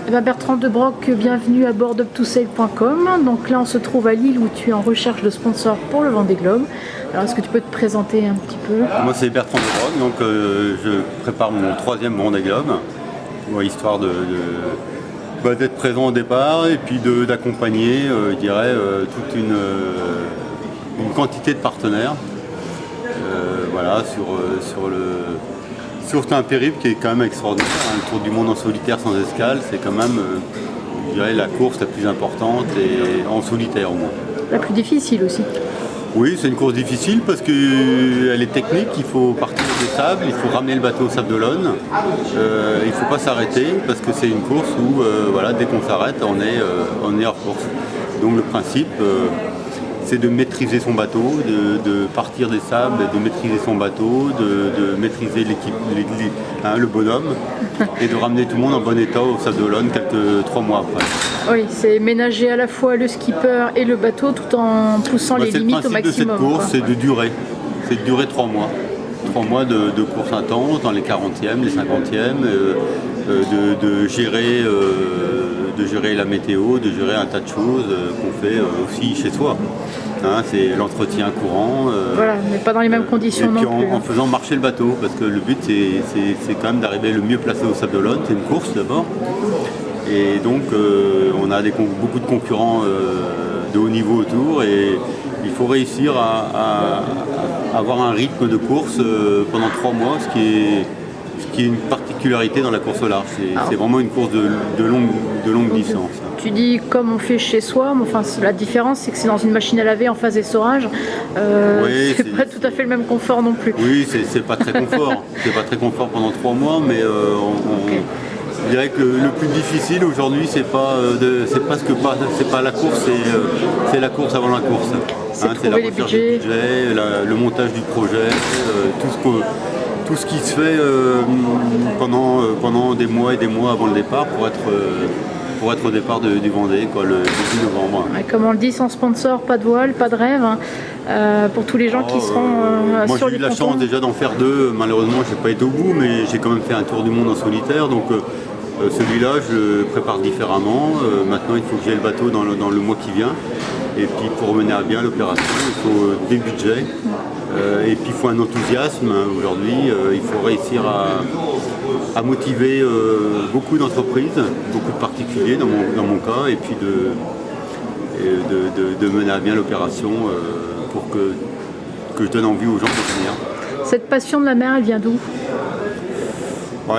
Eh ben, Bertrand de Broc, bienvenue à bord d'Up2Sail.com. Donc là, on se trouve à Lille où tu es en recherche de sponsors pour le Vendée Globe. Alors, est-ce que tu peux te présenter un petit peu? Moi, c'est Bertrand de Broc, donc je prépare mon 3e Vendée Globe, histoire d'être présent au départ et puis d'accompagner, je dirais, toute une quantité de partenaires. Voilà, sur un périple qui est quand même extraordinaire. Le tour du monde en solitaire sans escale, c'est quand même, je dirais, la course la plus importante et en solitaire au moins. La plus difficile aussi. Oui, c'est une course difficile parce qu'elle est technique, il faut partir des sables, il faut ramener le bateau au Sable d'Olonne, il ne faut pas s'arrêter parce que c'est une course où voilà, dès qu'on s'arrête, on est hors course. Donc le principe, c'est de maîtriser son bateau, de partir des sables, de maîtriser son bateau, de maîtriser l'équipe, le bonhomme, et de ramener tout le monde en bon état au Sable d'Olonne 3 mois après. Oui, c'est ménager à la fois le skipper et le bateau tout en poussant les limites au maximum. Le principe de cette course, c'est de durer. C'est de durer 3 mois. 3 mois de course intense dans les 40e, les 50e, de gérer la météo, de gérer un tas de choses qu'on fait aussi chez soi. Hein, c'est l'entretien courant. Voilà, mais pas dans les mêmes conditions non plus. En faisant marcher le bateau, parce que le but c'est quand même d'arriver le mieux placé au Sable d'Olonne. C'est une course d'abord. Et donc on a beaucoup de concurrents de haut niveau autour et il faut réussir à avoir un rythme de course pendant 3 mois, ce qui est une particularité dans la course au large. C'est vraiment une course de longue distance. Tu dis comme on fait chez soi, mais enfin, la différence c'est que c'est dans une machine à laver en phase essorage. Oui, c'est pas tout à fait le même confort non plus. Oui, c'est pas très confort. C'est pas très confort pendant 3 mois, mais je dirais que le plus difficile aujourd'hui, c'est pas la course, c'est la course avant la course. C'est la recherche du budget, le montage du projet, tout ce qui se fait pendant des mois et des mois avant le départ pour être au départ du Vendée, le 10 novembre. Ouais, comme on le dit, sans sponsor, pas de voile, pas de rêve. Pour tous les gens qui seront moi, sur j'ai les eu la pontons. chance déjà d'en faire 2. Malheureusement, je n'ai pas été au bout, mais j'ai quand même fait un tour du monde en solitaire. Donc celui-là, je le prépare différemment. Maintenant, il faut que j'ai le bateau dans le mois qui vient. Et puis pour mener à bien l'opération, il faut des budgets. Et puis il faut un enthousiasme. Aujourd'hui, il faut réussir à motiver beaucoup d'entreprises, beaucoup de particuliers dans mon cas, et puis de mener à bien l'opération pour que je donne envie aux gens de venir. Cette passion de la mer, elle vient d'où?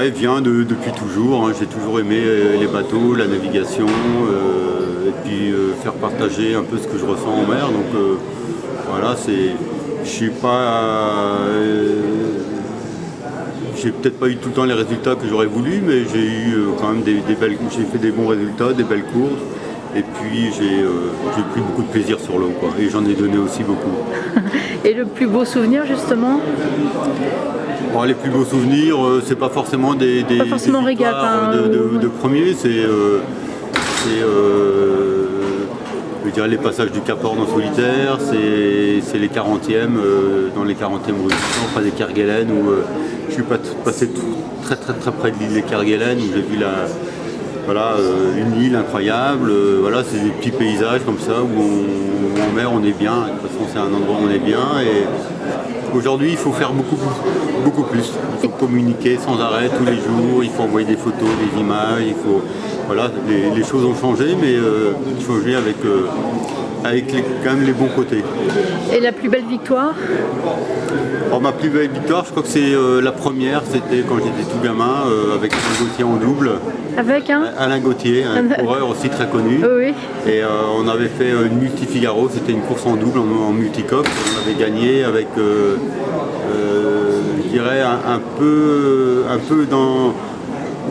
Elle vient depuis toujours. Hein. J'ai toujours aimé les bateaux, la navigation, et puis faire partager un peu ce que je ressens en mer. Donc voilà, je suis pas. J'ai peut-être pas eu tout le temps les résultats que j'aurais voulu, mais j'ai eu quand même j'ai fait des bons résultats, des belles courses. Et puis j'ai pris beaucoup de plaisir sur l'eau, et j'en ai donné aussi beaucoup. Et le plus beau souvenir justement? Les plus beaux souvenirs, c'est pas forcément des régate, de premiers, je dirais les passages du Cap Horn en solitaire, c'est les 40e, dans les 40e révolutions, enfin des Kerguelen, où je suis passé très très très près de l'île des Kerguelen, où j'ai vu une île incroyable. C'est des petits paysages comme ça où en mer on est bien. De toute façon, c'est un endroit où on est bien. Et aujourd'hui, il faut faire beaucoup plus. Il faut communiquer sans arrêt tous les jours. Il faut envoyer des photos, des images. Les choses ont changé, mais changé avec quand même les bons côtés. Et la plus belle victoire? Ma plus belle victoire, je crois que c'est la première, c'était quand j'étais tout gamin, avec Alain Gauthier en double. Avec Alain Gauthier, un coureur aussi très connu. Oui. Et on avait fait une multi-Figaro, c'était une course en double, en multicoque. On avait gagné avec, je dirais, un peu dans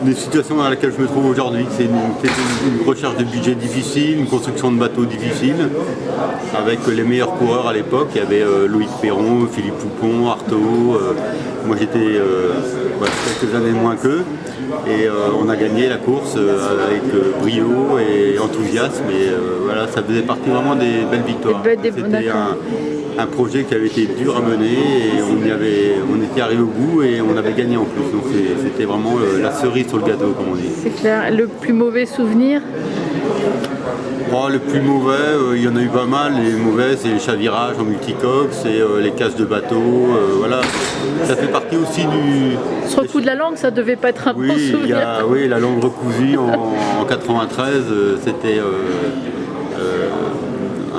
des situations dans lesquelles je me trouve aujourd'hui. C'était une recherche de budget difficile, une construction de bateaux difficile, avec les meilleurs coureurs à l'époque. Il y avait Loïc Perron, Philippe Poupon, Artaud, Moi j'étais quelques années moins qu'eux et on a gagné la course avec brio et enthousiasme et voilà, ça faisait partie vraiment des belles victoires. C'était un projet qui avait été dur à mener et on était arrivé au bout et on avait gagné en plus. Donc c'était vraiment la cerise sur le gâteau, comme on dit. C'est clair. Le plus mauvais souvenir? Oh, le plus mauvais, il y en a eu pas mal. Les mauvais, c'est les chavirages en multicoque, c'est les casses de bateau. Voilà. Ça fait partie aussi du. Ce coup de la langue, ça devait pas être un bon souvenir. Oui, la langue recousue en 93, c'était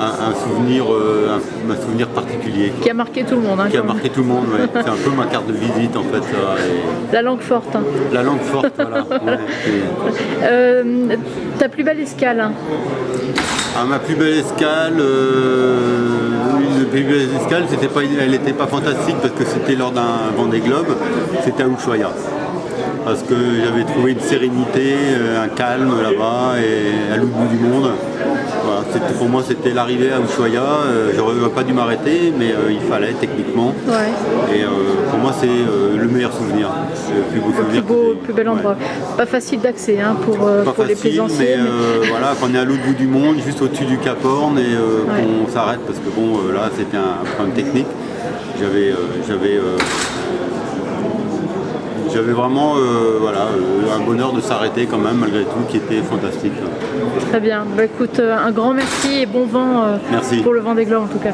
un souvenir particulier. Qui a marqué tout le monde. Qui a marqué tout le monde, ouais. C'est un peu ma carte de visite en fait. Ça, La langue forte. Hein. La langue forte, voilà. Ouais, ta plus belle escale? Ma plus belle escale, elle n'était pas fantastique parce que c'était lors d'un Vendée Globe, c'était à Ushuaïa. Parce que j'avais trouvé une sérénité, un calme là-bas et à l'autre bout du monde. Voilà, pour moi c'était l'arrivée à Ushuaïa, j'aurais pas dû m'arrêter mais il fallait techniquement. Ouais. Et pour moi c'est le meilleur souvenir, le plus beau souvenir. Le plus bel endroit. Ouais. Pas facile d'accès hein, pour les plaisanciers. Mais voilà, quand on est à l'autre bout du monde, juste au-dessus du Cap Horn et qu'on s'arrête parce que bon là c'était un problème technique. J'avais vraiment un bonheur de s'arrêter quand même malgré tout qui était fantastique. Très bien, bah, écoute, un grand merci et bon vent pour le Vendée Globe en tout cas.